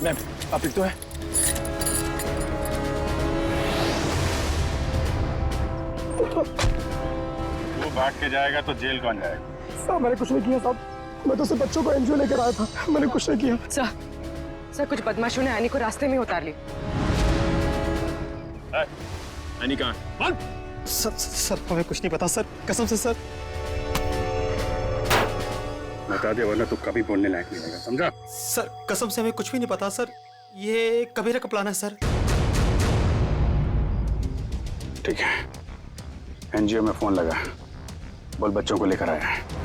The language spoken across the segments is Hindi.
मैम आप लिख तो है। तू भाग के जाएगा तो जेल कौन जाएगा? साहब मैंने कुछ नहीं किया साहब, मैं तो सिर्फ बच्चों को एनजीओ लेकर आया था, मैंने कुछ नहीं किया। सर कुछ बदमाशों ने एनी को रास्ते में उतार ली। एनी कहाँ? सर हमें कुछ नहीं पता सर, कसम से सर। बता दे वरना तू कभी बोलने लायक नहीं रहेगा, समझा? सर कसम से हमें कुछ भी नहीं पता सर, ये कबीरा का प्लान है सर। ठीक है, एनजीओ में फोन लगा, बोल बच्चों को लेकर आया है।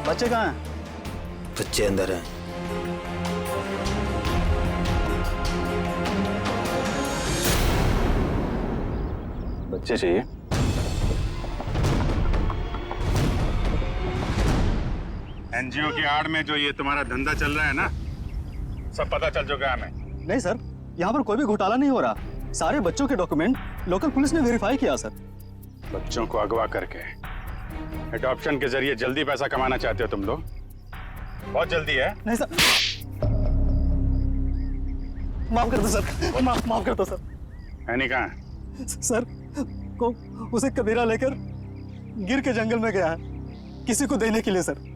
बच्चे कहाँ हैं? बच्चे अंदर हैं। बच्चे चाहिए? एनजीओ की आड़ में जो ये तुम्हारा धंधा चल रहा है ना, सब पता चल चुका है हमें। नहीं सर, यहाँ पर कोई भी घोटाला नहीं हो रहा। सारे बच्चों के डॉक्यूमेंट लोकल पुलिस ने वेरीफाई किया सर। बच्चों को अगवा करके एडॉप्शन के जरिए जल्दी पैसा कमाना चाहते हो तुम लोग? बहुत जल्दी है। नहीं सर, माफ कर दो सर, माफ कर दो सर। एनी कहाँ है? सर को उसे कबीरा लेकर गिर के जंगल में गया है, किसी को देने के लिए सर।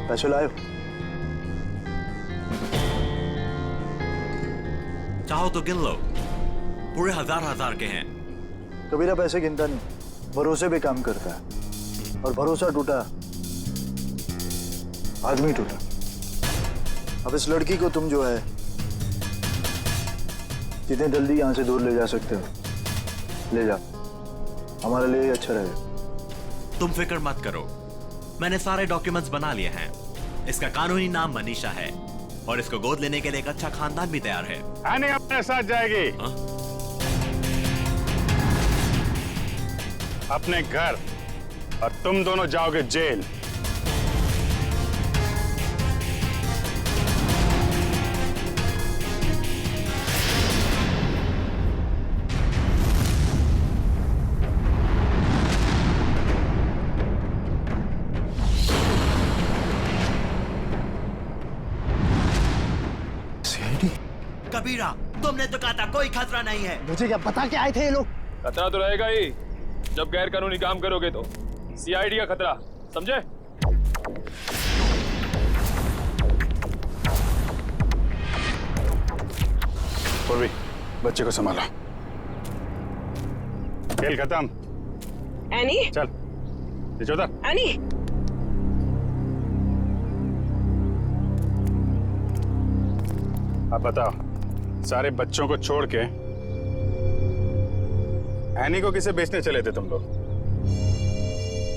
पैसे लाए हो? चाहो तो गिन लो, पूरे हजार के हैं। कबीरा पैसे गिनता नहीं, भरोसे पे काम करता है, और भरोसा टूटा आदमी टूटा। अब इस लड़की को तुम जो है जितने जल्दी यहाँ से दूर ले जा सकते हो ले जाओ, हमारे लिए ही अच्छा रहेगा। तुम फिक्र मत करो, मैंने सारे डॉक्यूमेंट्स बना लिए हैं। इसका कानूनी नाम मनीषा है और इसको गोद लेने के लिए एक अच्छा खानदान भी तैयार है। एनी अपने साथ जाएगी। हाँ? अपने घर, और तुम दोनों जाओगे जेल। कबीरा, तुमने तो कहा था कोई खतरा नहीं है। मुझे क्या पता क्या आए थे ये लोग? खतरा तो रहेगा ही जब गैर कानूनी काम करोगे तो। सीआईडी का खतरा, समझे? पूर्वी, बच्चे को संभालो। खेल खत्म। एनी, चल जोधा। एनी, अब बताओ, सारे बच्चों को छोड़ के एनी को किसे बेचने चले थे तुम लोग?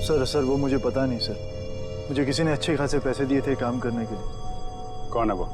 सर वो मुझे पता नहीं सर, मुझे किसी ने अच्छे खासे पैसे दिए थे काम करने के लिए। कौन है वो?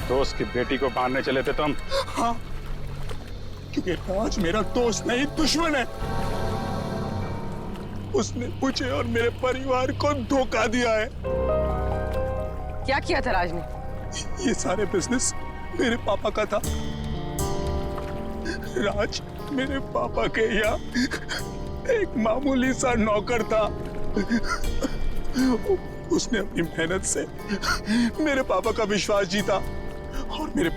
दोस्त की बेटी को मारने चले थे तुम? हाँ, क्योंकि राज मेरा दोस्त नहीं दुश्मन है। उसने मुझे और मेरे परिवार को धोखा दिया है। क्या किया था राज ने? ये सारे बिजनेस मेरे पापा का था। राज मेरे पापा के यहाँ एक मामूली सा नौकर था। उसने अपनी मेहनत से मेरे पापा का विश्वास जीता और मेरे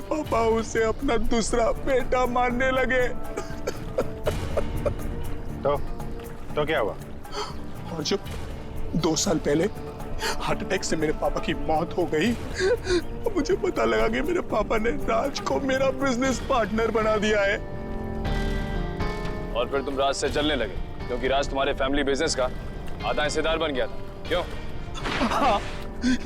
पापा उसे अपना दूसरा बेटा मानने लगे। तो क्या हुआ? और जब 2 साल पहले हार्ट अटैक से मेरे पापा की मौत हो गई, मुझे पता लगा कि मेरे पापा ने राज को मेरा बिजनेस पार्टनर बना दिया है। और फिर तुम राज से चलने लगे क्योंकि राज तुम्हारे फैमिली बिजनेस का आधा हिस्सेदार बन गया था, क्यों? हाँ,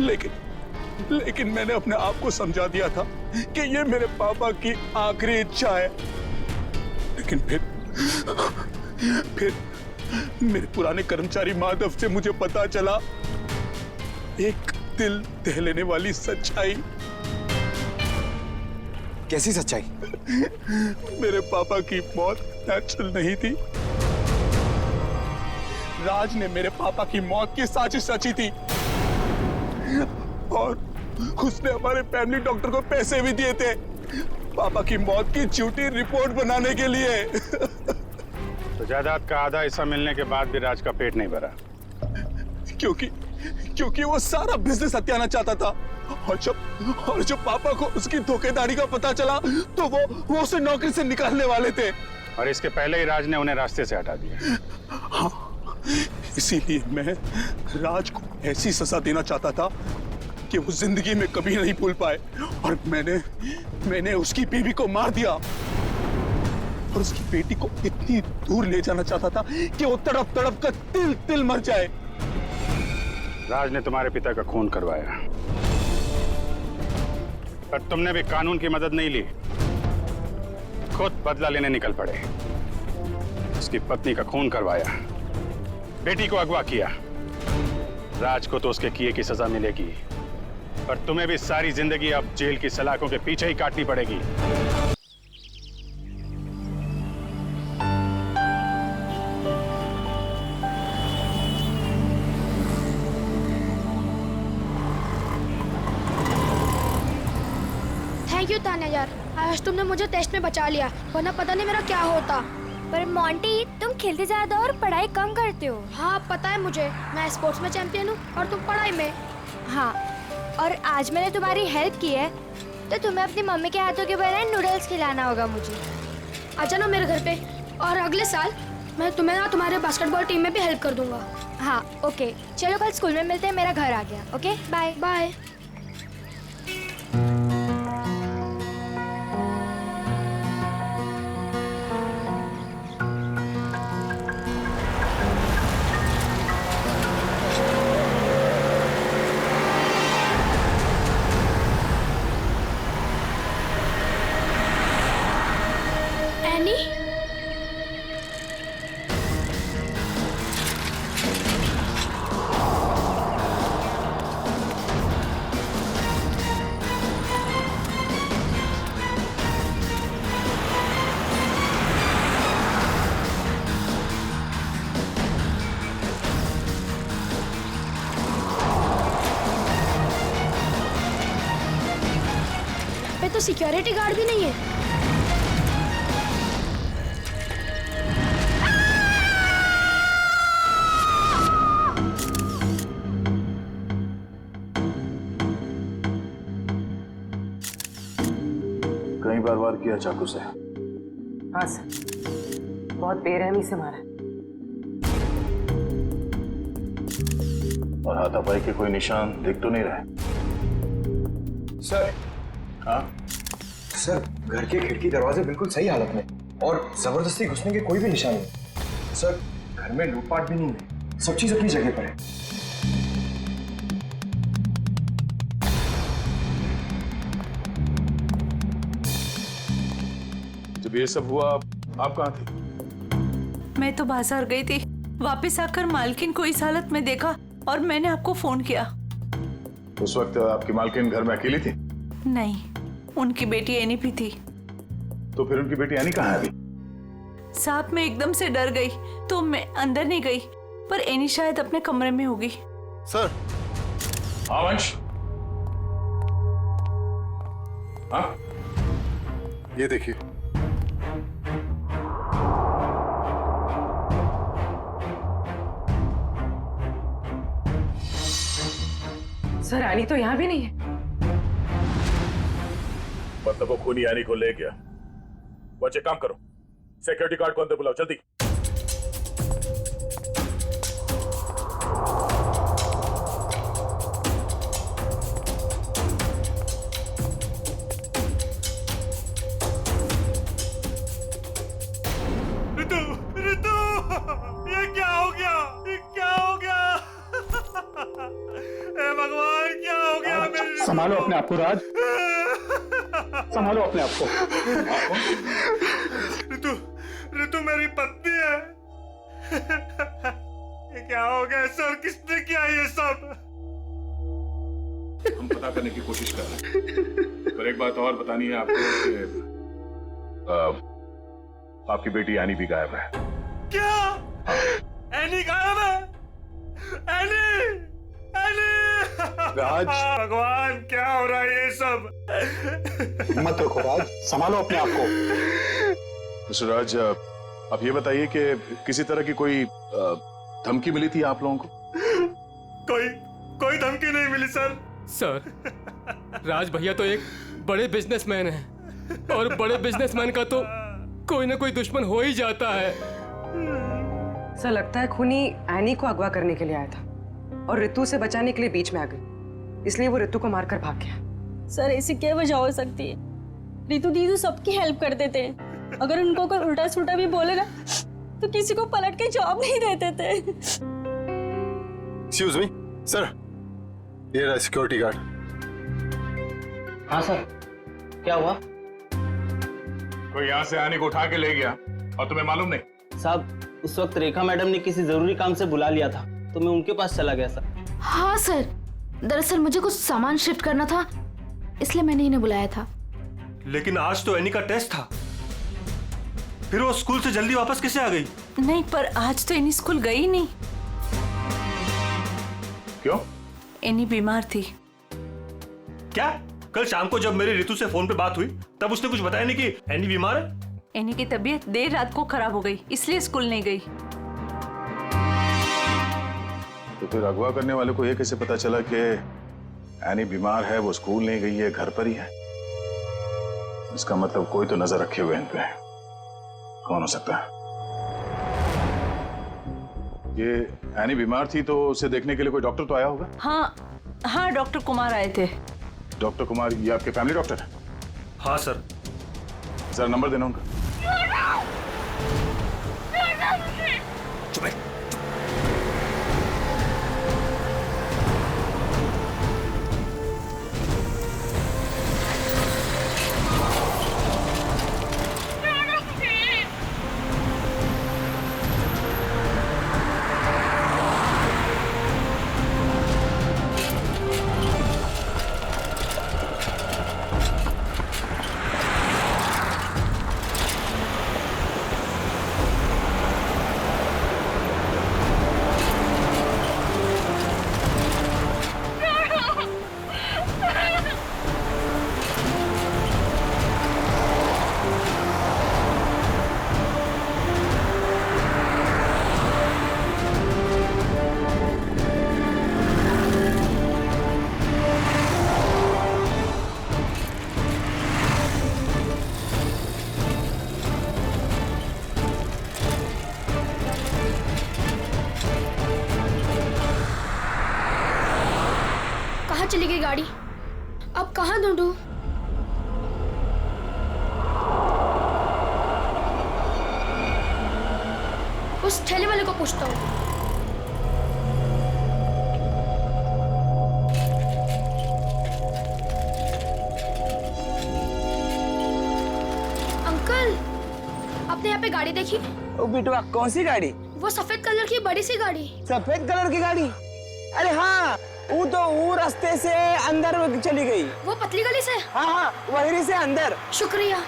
लेकिन मैंने अपने आप को समझा दिया था कि ये मेरे पापा की आखिरी इच्छा है। लेकिन फिर मेरे पुराने कर्मचारी माधव से मुझे पता चला एक दिल दह लेने वाली सच्चाई। कैसी सच्चाई? मेरे पापा की मौत नेचुरल नहीं थी। राज ने मेरे पापा की मौत की साजिश रची थी और उसने हमारे फैमिली डॉक्टर को पैसे भी दिए थे पापा की मौत की झूठी रिपोर्ट बनाने के लिए। तो जायदाद का आधा हिस्सा मिलने के बाद भी राज का पेट नहीं भरा? क्योंकि वो सारा बिजनेस हत्याना चाहता था और जब पापा को उसकी धोखेधारी का पता चला तो वो उसे नौकरी से निकालने वाले थे। और इसके पहले ही राज ने उन्हें रास्ते से हटा दिया। हाँ, इसीलिए मैं राज को ऐसी सजा देना चाहता था कि वो जिंदगी में कभी नहीं भूल पाए। और मैंने उसकी बीवी को मार दिया और उसकी बेटी को इतनी दूर ले जाना चाहता था कि वो तड़प तड़प कर तिल तिल मर जाए। राज ने तुम्हारे पिता का खून करवाया, पर तुमने भी कानून की मदद नहीं ली, खुद बदला लेने निकल पड़े। उसकी पत्नी का खून करवाया, बेटी को अगवा किया। राज को तो उसके किए की सजा मिलेगी, पर तुम्हें भी सारी जिंदगी अब जेल की सलाखों के पीछे ही काटनी पड़ेगी। थैंक यू तान्या यार, आज तुमने मुझे टेस्ट में बचा लिया, वरना पता नहीं मेरा क्या होता। पर मोंटी, तुम खेलते ज्यादा और पढ़ाई कम करते हो। हाँ पता है मुझे, मैं स्पोर्ट्स में चैंपियन हूँ और तुम पढ़ाई में। हाँ, और आज मैंने तुम्हारी हेल्प की है तो तुम्हें अपनी मम्मी के हाथों के बने नूडल्स खिलाना होगा मुझे। आ जाना मेरे घर पे और अगले साल मैं तुम्हें ना तुम्हारे बास्केटबॉल टीम में भी हेल्प कर दूंगा। हाँ ओके, चलो कल स्कूल में मिलते हैं, मेरा घर आ गया। Okay bye bye. तो सिक्योरिटी गार्ड भी नहीं है। कई बार वार किया चाकू से? हाँ सर, बहुत बेरहमी से मारा। और हाथापाई के कोई निशान दिख तो नहीं रहे? सर। हाँ सर, घर के खिड़की दरवाजे बिल्कुल सही हालत में और जबरदस्ती घुसने के कोई भी निशान नहीं। सर, घर में लूटपाट भी नहीं है, सब चीज अपनी जगह पर है। जब ये सब हुआ आप कहाँ थे? मैं तो बाजार गई थी, वापस आकर मालकिन को इस हालत में देखा और मैंने आपको फोन किया। उस वक्त आपकी मालकिन घर में अकेली थी? नहीं, उनकी बेटी एनी भी थी। तो फिर उनकी बेटी एनी कहाँ है अभी? साहब मैं एकदम से डर गई तो मैं अंदर नहीं गई, पर एनी शायद अपने कमरे में होगी। सर। हाँ वंश। हाँ ये देखिए। सर एनी तो यहाँ भी नहीं है। मतलब वो खूनी एनी को ले गया। बच्चे काम करो, सिक्योरिटी गार्ड को अंदर बुलाओ जल्दी। ऋतु, ऋतु, ये क्या हो गया? ये क्या हो गया? हे भगवान, क्या हो गया मेरी ऋतु? संभालो अपने आप को राज, संभालो अपने आप को। ऋतु, ऋतु मेरी पत्नी है। ये क्या हो गया सर? किसने किया ये सब? हम पता करने की कोशिश कर रहे हैं, पर एक बात और बतानी है आपको कि आपकी बेटी एनी भी गायब है। क्या? एनी गायब है? Annie, Annie! राज। भगवान, क्या हो रहा है ये सब? मत रखो राज, संभालो अपने आप को। मिस्टर राज, आप ये बताइए कि किसी तरह की कोई धमकी मिली थी आप लोगों को? कोई धमकी नहीं मिली सर। सर राज भैया तो एक बड़े बिजनेसमैन है, और बड़े बिजनेसमैन का तो कोई ना कोई दुश्मन हो ही जाता है। सर लगता है खूनी एनी को अगवा करने के लिए आया था और ऋतु से बचाने के लिए बीच में आ गई, इसलिए वो ऋतु को मारकर भाग गया। सर ऐसी क्या वजह हो सकती है? ऋतु दीदी सबकी हेल्प कर देते हैं। अगर उनको कोई उल्टा सुल्टा भी बोलेगा तो किसी को पलट के जवाब नहीं देते थे। एक्सक्यूज मी सर, ये रहा सिक्योरिटी गार्ड। हाँ सर, क्या हुआ? कोई यहाँ से आने को उठा के ले गया और तुम्हें मालूम नहीं? साहब उस वक्त रेखा मैडम ने किसी जरूरी काम से बुला लिया था, तो मैं उनके पास चला गया सर। हाँ सर, दरअसल मुझे कुछ सामान शिफ्ट करना था, इसलिए मैंने इन्हें बुलाया था। लेकिन आज तो एनी का टेस्ट था, फिर वो स्कूल से जल्दी वापस कैसे आ गई? नहीं, पर आज तो एनी स्कूल गई नहीं। क्यों? एनी बीमार थी। क्या? कल शाम को जब मेरी ऋतु से फोन पे बात हुई तब उसने कुछ बताया नहीं कि एनी बीमार है? एनी की तबीयत देर रात को खराब हो गई, इसलिए स्कूल नहीं गई। तो फिर अगवा करने वाले को ये कैसे पता चला कि एनी बीमार है, वो स्कूल नहीं गई है, घर पर ही है? इसका मतलब कोई तो नजर रखे हुए इन पे। कौन हो सकता है? ये एनी बीमार थी तो उसे देखने के लिए कोई डॉक्टर तो आया होगा? हाँ, डॉक्टर कुमार आए थे। डॉक्टर कुमार, ये आपके फैमिली डॉक्टर है? हाँ सर। जरा नंबर देना उनका। चली गई गाड़ी? अब कहाँ ढूंढूं? उस ठेले वाले को पूछता हूँ। अंकल, आपने यहाँ पे गाड़ी देखी? ओ बिटवा, कौन सी गाड़ी? वो सफेद कलर की बड़ी सी गाड़ी। सफेद कलर की गाड़ी? अरे हाँ, वो तो वो रास्ते से अंदर चली गई। वो पतली गली से? हाँ हाँ, वहीं से अंदर। शुक्रिया।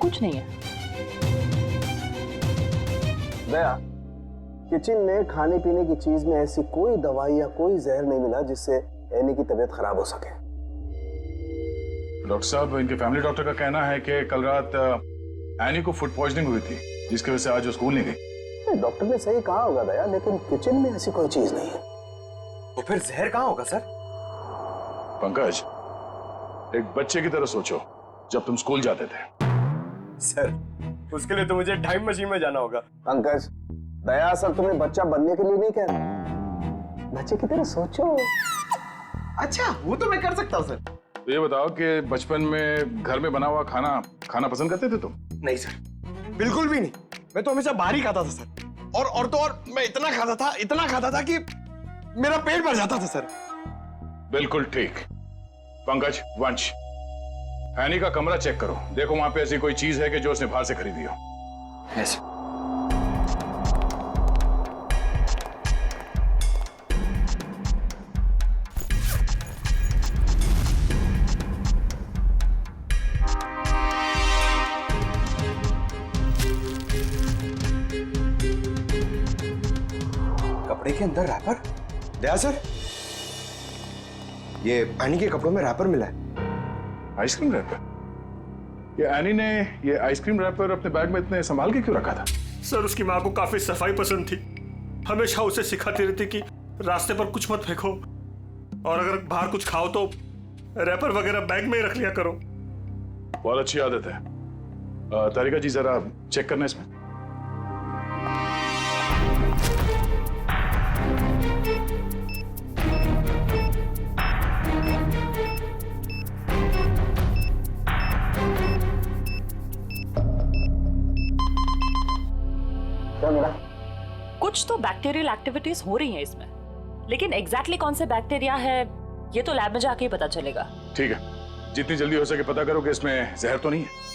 कुछ नहीं है। दया, किचन में खाने पीने की चीज में ऐसी कोई दवाई या कोई जहर नहीं मिला जिससे एनी की तबीयत खराब हो सके। डॉक्टर साहब, इनके फैमिली डॉक्टर का कहना है कि कल रात एनी को फूड पॉइजनिंग हुई थी, जिसकी वजह से आज वो स्कूल नहीं गई। डॉक्टर ने सही कहा होगा दया, लेकिन किचन में ऐसी कोई चीज नहीं है। तो फिर जहर कहाँ होगा सर? पंकज, एक बच्चे की तरह सोचो, जब तुम स्कूल जाते थे। सर, उसके लिए तो मुझे टाइम मशीन में जाना होगा। पंकज, दया सर तुम्हें बच्चा बनने के लिए नहीं कह रहा, बच्चे की तरह सोचो। अच्छा, वो तो मैं कर सकता हूँ सर। तो ये बताओ कि बचपन में घर में बना हुआ खाना खाना पसंद करते थे तुम? नहीं सर, बिल्कुल भी नहीं। मैं तो हमेशा बाहर ही खाता था सर। और तो और मैं इतना खाता था कि मेरा पेट भर जाता था सर। बिल्कुल ठीक। पंकज, वंश, एनी का कमरा चेक करो, देखो वहां पे ऐसी कोई चीज है कि जो उसने बाहर से खरीदी हो। यस। कपड़े के अंदर रैपर? दया सर, ये एनी के कपड़ों में रैपर मिला है। Ice cream wrapper? ये एनी ने ये आइसक्रीम रैपर अपने बैग में इतने संभाल के क्यों रखा था? सर, उसकी माँ को काफी सफाई पसंद थी। हमेशा उसे सिखाती रहती कि रास्ते पर कुछ मत फेंको, और अगर बाहर कुछ खाओ तो रैपर वगैरह बैग में ही रख लिया करो। बहुत अच्छी आदत है। तारिका जी, जरा चेक करना इसमें। कुछ तो बैक्टीरियल एक्टिविटीज हो रही हैं इसमें, लेकिन एग्जैक्टली कौन से बैक्टीरिया है ये तो लैब में जाके ही पता चलेगा। ठीक है, जितनी जल्दी हो सके पता करो कि इसमें जहर तो नहीं है।